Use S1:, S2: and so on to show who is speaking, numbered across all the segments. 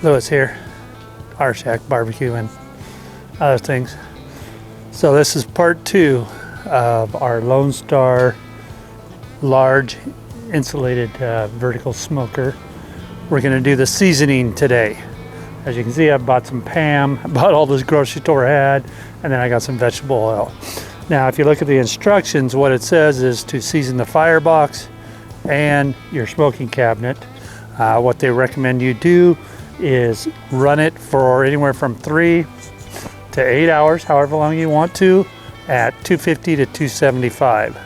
S1: Lewis here, Rshackbbq and other things. So this is part 2 of our Lonestar Large Insulated vertical smoker. We're going to do the seasoning today. As you can see, I bought some Pam, I bought all this grocery store had, and then I got some vegetable oil. Now if you look at the instructions, what it says is to season the firebox and your smoking cabinet. What they recommend you do is run it for anywhere from 3 to 8 hours, however long you want to, at 250 to 275.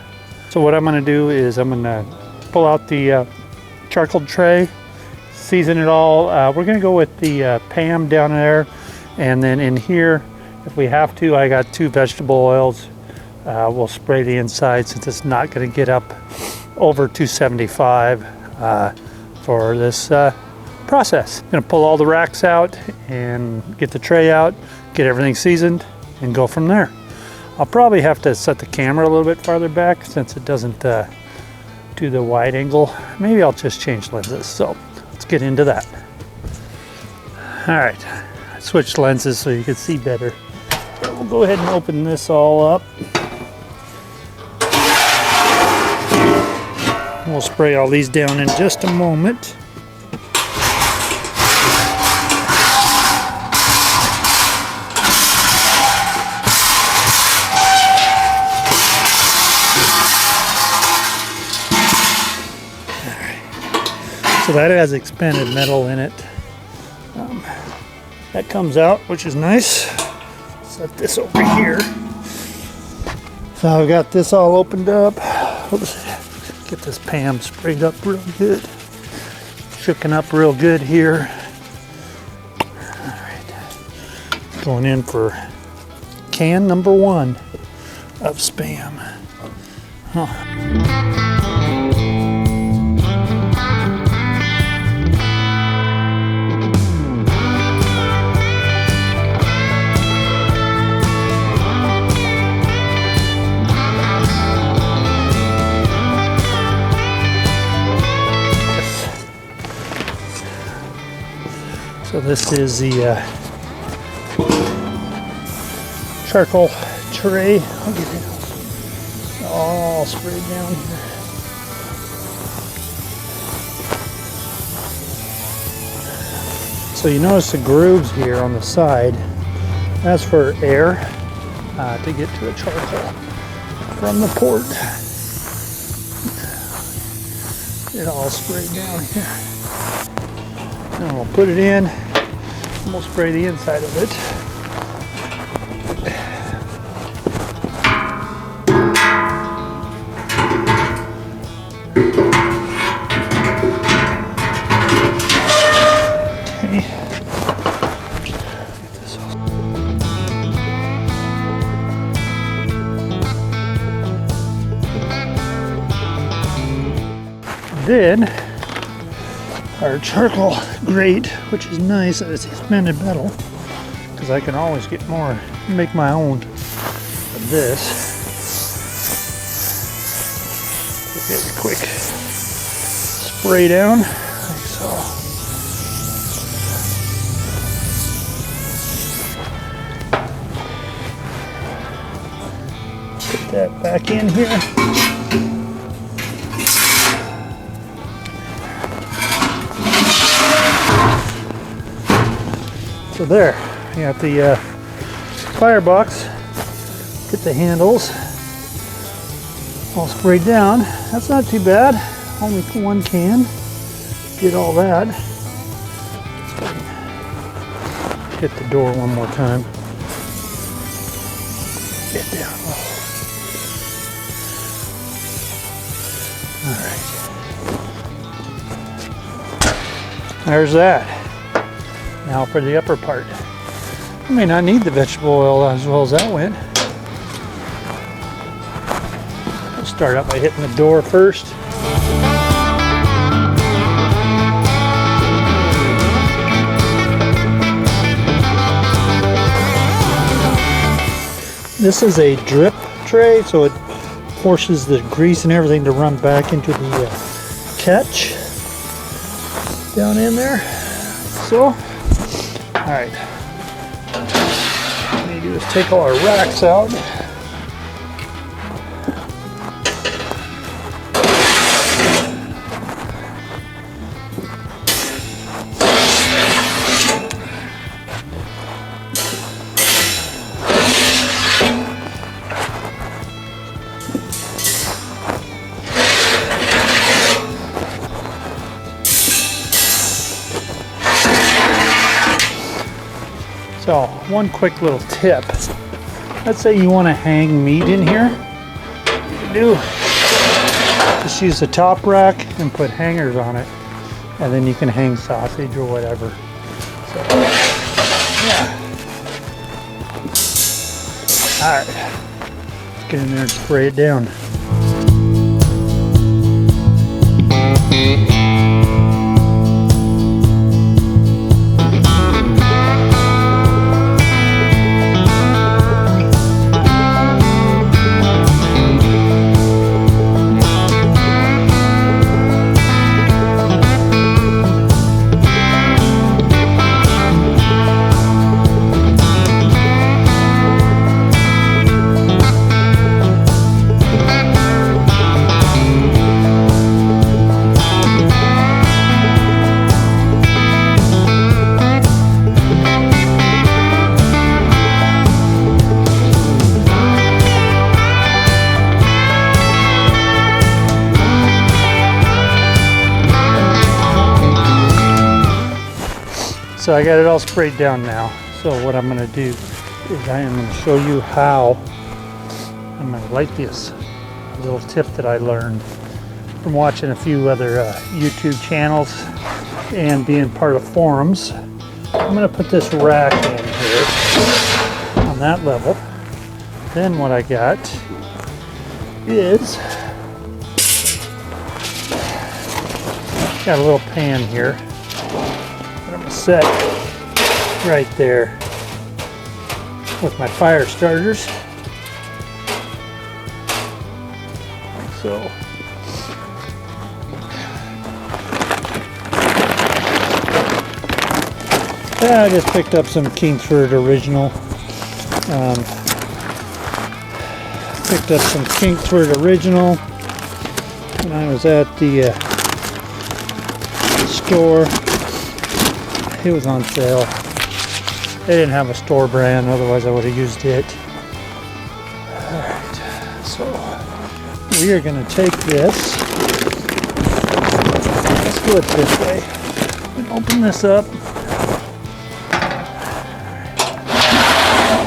S1: So what I'm going to do is I'm going to pull out the charcoal tray, season it all. We're going to go with the Pam down there, and then in here, if we have to, I got 2 vegetable oils. We'll spray the inside since it's not going to get up over 275 for this process. I'm going to pull all the racks out and get the tray out, get everything seasoned, and go from there. I'll probably have to set the camera a little bit farther back since it doesn't do the wide angle. Maybe I'll just change lenses. So let's get into that. All right, I switched lenses so you can see better. We'll go ahead and open this all up. We'll spray all these down in just a moment. So that has expanded metal in it. That comes out, which is nice. Set this over here. So I've got this all opened up. Oops. Get this Pam sprayed up real good. Shooken up real good here. All right. Going in for can number 1 of Spam. So this is the charcoal tray. I'll get it all sprayed down here. So you notice the grooves here on the side. That's for air to get to the charcoal from the port. It all sprayed down here. And we'll put it in, and we'll spray the inside of it. Okay. Get this off. Then our charcoal grate, which is nice that it's expanded metal, because I can always get more, make my own of this. Get a quick spray down, like so. Put that back in here. So there, you got the firebox, get the handles all sprayed down. That's not too bad, only 1 can, did all that. Hit the door one more time. Get down low. All right. There's that. Now for the upper part. I may not need the vegetable oil as well as that went. I'll start out by hitting the door first. This is a drip tray, so it forces the grease and everything to run back into the catch down in there. So All right. What we need to do is take all our racks out. So, one quick little tip. Let's say you want to hang meat in here. What you can do, just use the top rack and put hangers on it. And then you can hang sausage or whatever. So, yeah. Alright. Let's get in there and spray it down. So I got it all sprayed down now. So what I'm going to do is I am going to show you how I'm going to light this. A little tip that I learned from watching a few other YouTube channels and being part of forums. I'm going to put this rack in here on that level. Then what I got is got a little pan here. I'm going to set right there with my fire starters. Like so. I just picked up some Kingsford Original. Picked up some Kingsford Original when I was at the store. It was on sale. They didn't have a store brand, otherwise I would have used it. Alright, so we are going to take this. Let's do it this way. And open this up.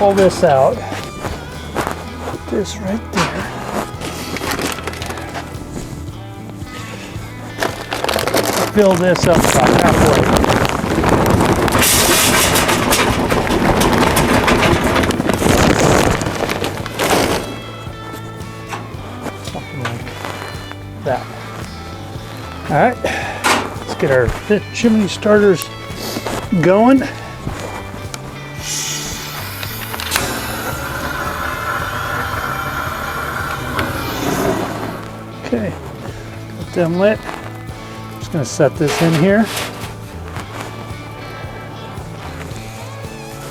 S1: Pull this out. Put this right there. Fill this up about halfway. That. All right, let's get our chimney starters going. Okay, got them lit. Just gonna set this in here.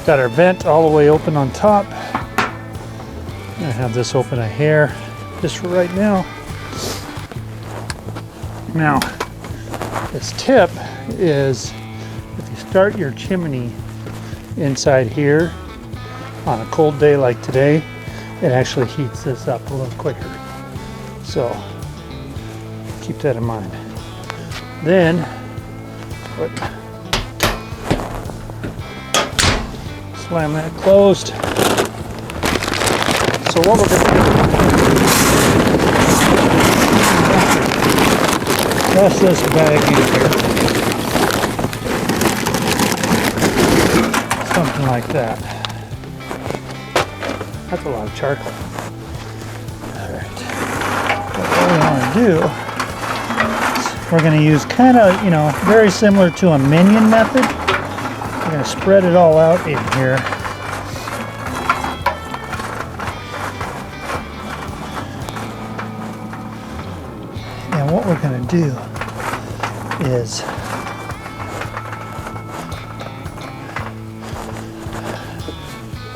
S1: Got our vent all the way open on top. I'm gonna have this open a hair just for right now. Now, this tip is if you start your chimney inside here on a cold day like today, it actually heats this up a little quicker. So, keep that in mind. Then, slam that closed. So what we're going to do, press this bag in here. Something like that. That's a lot of charcoal. Alright. What we want to do is we're going to use kind of, very similar to a minion method. We're going to spread it all out in here. And what we're going to do is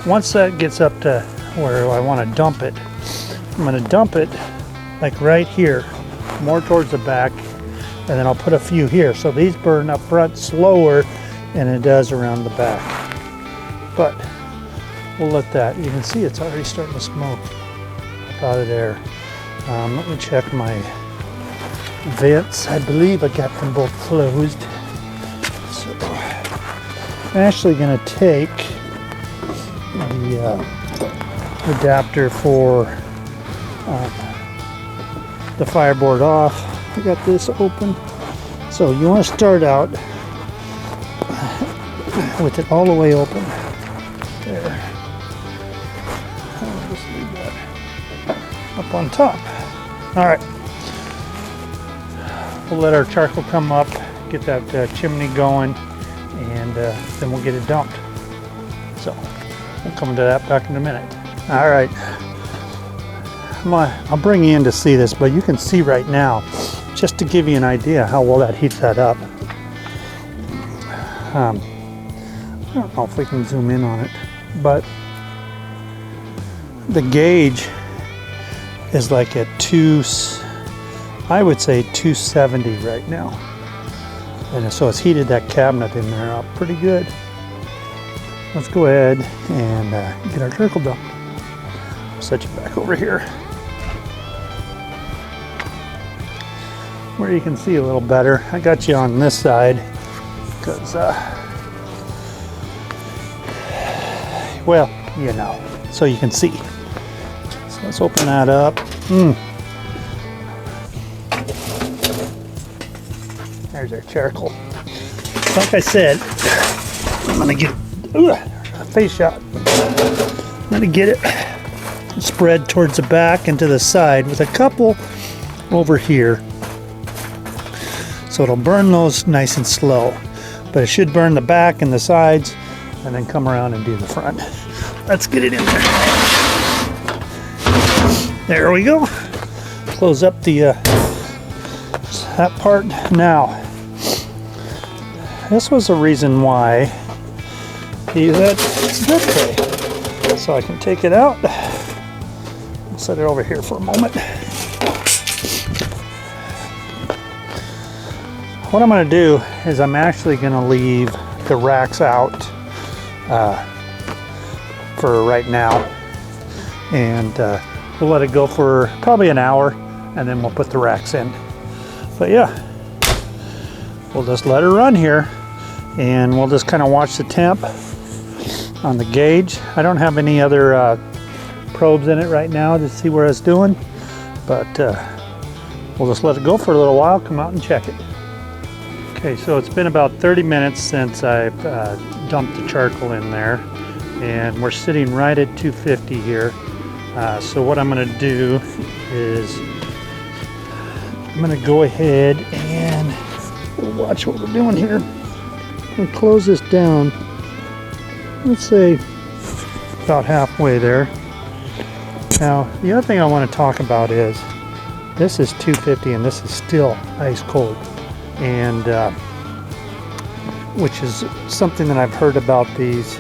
S1: once that gets up to where I want to dump it, I'm going to dump it like right here, more towards the back, and then I'll put a few here. So these burn up front slower than it does around the back. But we'll let that. You can see it's already starting to smoke up out of there. Let me check my vents. I believe I got them both closed. So I'm actually going to take the adapter for the fireboard off. I got this open. So you want to start out with it all the way open. There. I'll just leave that up on top. All right. We'll let our charcoal come up, get that chimney going, and then we'll get it dumped. So we'll come to that back in a minute. All right. I'll bring you in to see this, but you can see right now, just to give you an idea how well that heats that up. I don't know if we can zoom in on it, but the gauge is like at I would say 270 right now. And so it's heated that cabinet in there up pretty good. Let's go ahead and get our charcoal dumped. I'll set you back over here, where you can see a little better. I got you on this side because, well, you know, so you can see. So let's open that up. There's our charcoal. Like I said, I'm gonna get a face shot. I'm gonna get it spread towards the back and to the side with a couple over here. So it'll burn those nice and slow, but it should burn the back and the sides and then come around and do the front. Let's get it in there. There we go. Close up the that part. Now, this was the reason why that zip tray. So I can take it out. I'll set it over here for a moment. What I'm going to do is I'm actually going to leave the racks out for right now, and we'll let it go for probably an hour, and then we'll put the racks in. But yeah, we'll just let her run here, and we'll just kind of watch the temp on the gauge. I don't have any other probes in it right now to see where it's doing, but we'll just let it go for a little while, come out and check it. Okay, so it's been about 30 minutes since I've dumped the charcoal in there, and we're sitting right at 250 here. So what I'm going to do is I'm going to go ahead and we'll watch what we're doing here. I'm going to close this down, let's say about halfway there. Now, the other thing I want to talk about is this is 250 and this is still ice cold. And which is something that I've heard about these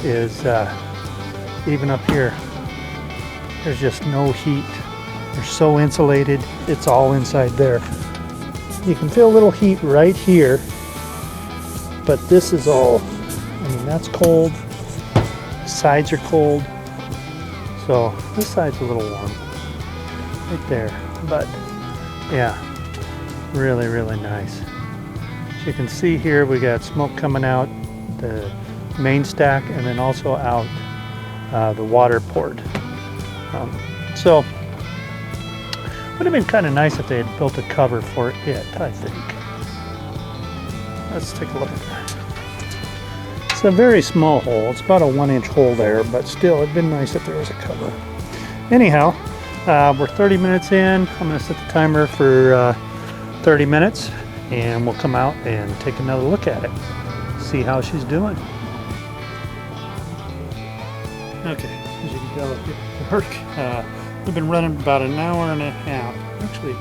S1: is even up here, there's just no heat. They're so insulated, it's all inside there. You can feel a little heat right here, but this is all, I mean, that's cold, the sides are cold, so this side's a little warm right there, but yeah, really, really nice. As you can see here, we got smoke coming out the main stack and then also out the water port. So would have been kind of nice if they had built a cover for it, I think. Let's take a look at that. It's a very small hole. It's about a 1-inch hole there, but still it'd been nice if there was a cover. Anyhow, we're 30 minutes in. I'm going to set the timer for 30 minutes, and we'll come out and take another look at it, see how she's doing. Okay, as you can tell, it didn't work. We've been running about an hour and a half. Actually,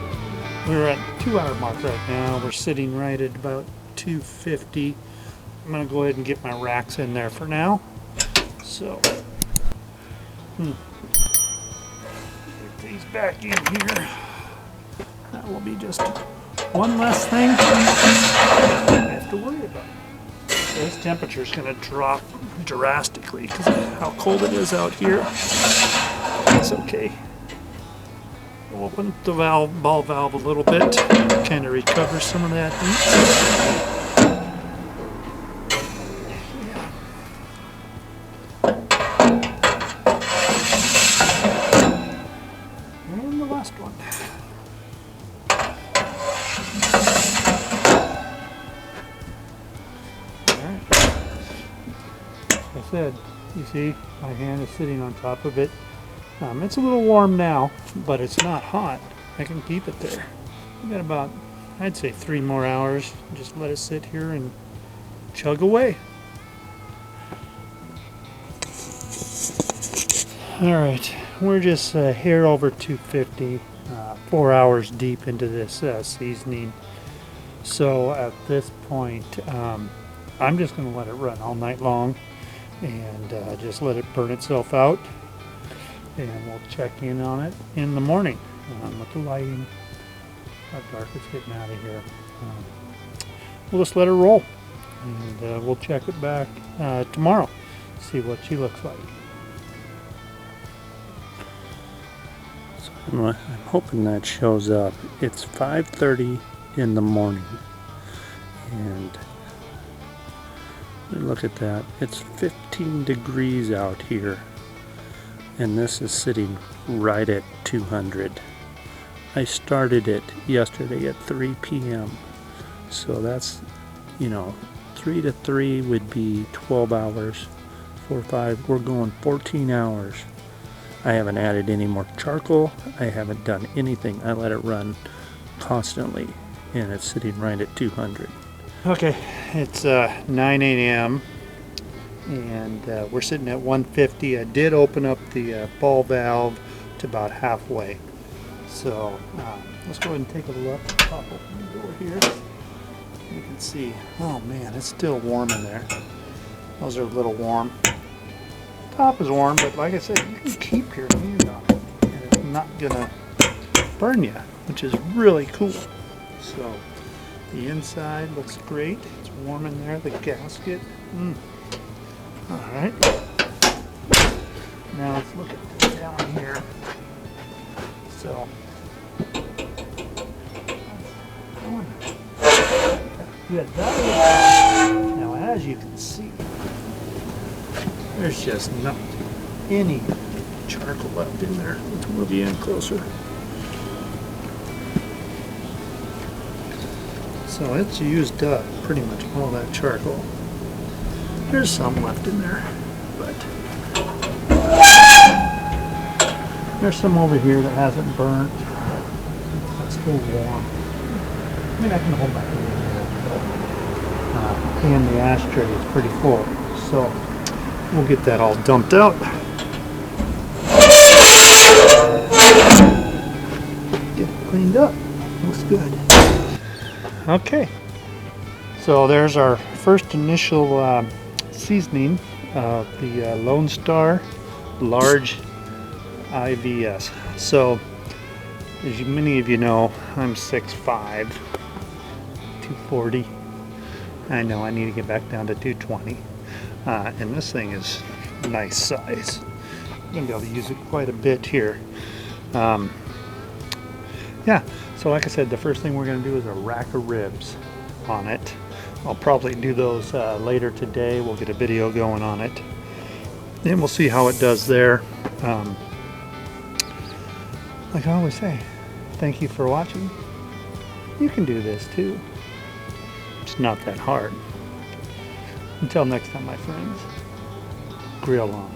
S1: we're at 2-hour mark right now. We're sitting right at about 250. I'm going to go ahead and get my racks in there for now. So, get these back in here. That will be just one less thing I have to worry about. So this temperature is going to drop drastically because of how cold it is out here. It's okay. We'll open the ball valve a little bit, kind of recover some of that heat. And the last one. Like I said, you see my hand is sitting on top of it. It's a little warm now, but it's not hot. I can keep it there. We got about, I'd say 3 more hours. Just let it sit here and chug away. Alright, we're just here over 250, 4 hours deep into this seasoning. So at this point, I'm just going to let it run all night long and just let it burn itself out. And we'll check in on it in the morning with the lighting. How dark it's getting out of here. We'll just let her roll, and we'll check it back tomorrow, see what she looks like. So I'm hoping that shows up. It's 5:30 in the morning, and look at that. It's 15 degrees out here. And this is sitting right at 200. I started it yesterday at 3 p.m. So that's, 3 to 3 would be 12 hours. 4, 5, we're going 14 hours. I haven't added any more charcoal. I haven't done anything. I let it run constantly, and it's sitting right at 200. Okay, it's 9 a.m. and we're sitting at 150. I did open up the ball valve to about halfway. So let's go ahead and take a look. Pop open the door here. You can see, oh man, it's still warm in there. Those are a little warm. Top is warm, but like I said, you can keep your hand on it and it's not gonna burn you, which is really cool. So the inside looks great. It's warm in there. The gasket. Alright, now let's look at this down here. So, good. Now as you can see, there's just not any charcoal left in there. Let's move you in closer. So it's used up pretty much all that charcoal. There's some left in there, but there's some over here that hasn't burnt. That's still warm. I mean, I can hold back a little bit, and the ashtray is pretty full, so we'll get that all dumped out. Get it cleaned up. Looks good. Okay, so there's our first initial seasoning of the Lonestar Large IVS. So as many of you know, I'm 6'5", 240. I know I need to get back down to 220, and this thing is nice size. I'm gonna be able to use it quite a bit here. Yeah, so like I said, the first thing we're gonna do is a rack of ribs on it. I'll probably do those later today. We'll get a video going on it. And we'll see how it does there. Like I always say, thank you for watching. You can do this too. It's not that hard. Until next time, my friends, grill on.